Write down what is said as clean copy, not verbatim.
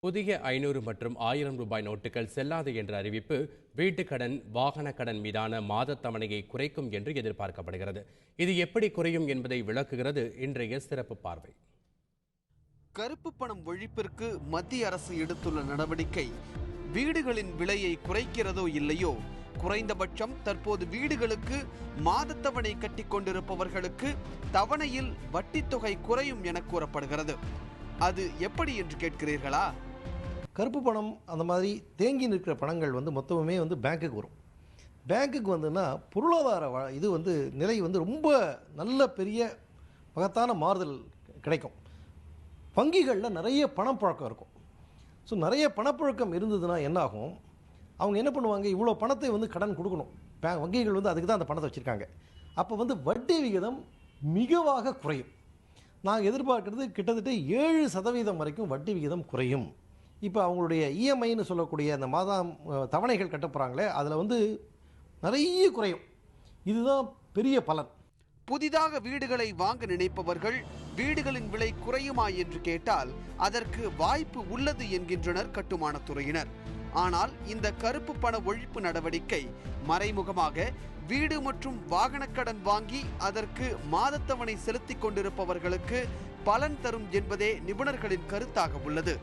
புதிய 500 மற்றும் 1000 ரூபாய் நோட்டுகள் செல்லாது என்ற அறிவிப்பு வீட்டுக்கடன், வாகன கடன் மீதான மாத தவணையை குறைக்கும் என்று எதிர்பார்க்கப்படுகிறது. இது எப்படி குறையும் என்பதை விளக்குகிறது இன்றைய சிறப்பு பார்வை. கருப்பு பணம் ஒழிப்பிற்கு மத்திய அரசு எடுத்துள்ள நடவடிக்கை வீடுகளின் விலையை குறைக்கிறதோ இல்லையோ, குறைந்தபட்சம் தற்போது வீடுகளுக்கு மாத தவணை கட்டி கொண்டிருப்பவர்களுக்கு தவணையில் வட்டி தொகை குறையும் என கூறப்படுகிறது. அது எப்படி என்று கேட்கிறீர்களா? கருப்பு பணம் அந்த மாதிரி தேங்கி நிற்கிற பணங்கள் மொத்தமுமே பேங்க்குக்கு வரும். பேங்க்குக்கு வந்துன்னா பொருளாதார இது நிலை ரொம்ப நல்ல பெரிய மகத்தான மாறுதல் கிடைக்கும். வங்கிகளில் நிறைய பணப்புழக்கம் இருக்கும். ஸோ நிறைய பணப்புழக்கம் இருந்ததுன்னா என்னாகும், அவங்க என்ன பண்ணுவாங்க, இவ்வளோ பணத்தை கடன் கொடுக்கணும். வங்கிகள் அதுக்கு தான் அந்த பணத்தை வச்சுருக்காங்க. அப்போ வட்டி விகிதம் மிகவாக குறையும். நாங்கள் எதிர்பார்க்கறது கிட்டத்தட்ட 7% வரைக்கும் வட்டி விகிதம் குறையும். இப்போ அவங்களுடைய இஎம்ஐன்னு சொல்லக்கூடிய அந்த மாதம் தவணைகள் கட்ட போகிறாங்களே, அதில் நிறைய குறையும். இதுதான் பெரிய பலன். புதிதாக வீடுகளை வாங்க நினைப்பவர்கள் வீடுகளின் விலை குறையுமா என்று கேட்டால் அதற்கு வாய்ப்பு உள்ளது என்கின்றனர் கட்டுமானத்துறையினர். ஆனால் இந்த கருப்பு பண ஒழிப்பு நடவடிக்கை மறைமுகமாக வீடு மற்றும் வாகன கடன் வாங்கி அதற்கு மாதத்தவணை செலுத்திக் கொண்டிருப்பவர்களுக்கு பலன் தரும் என்பதே நிபுணர்களின் கருத்தாக உள்ளது.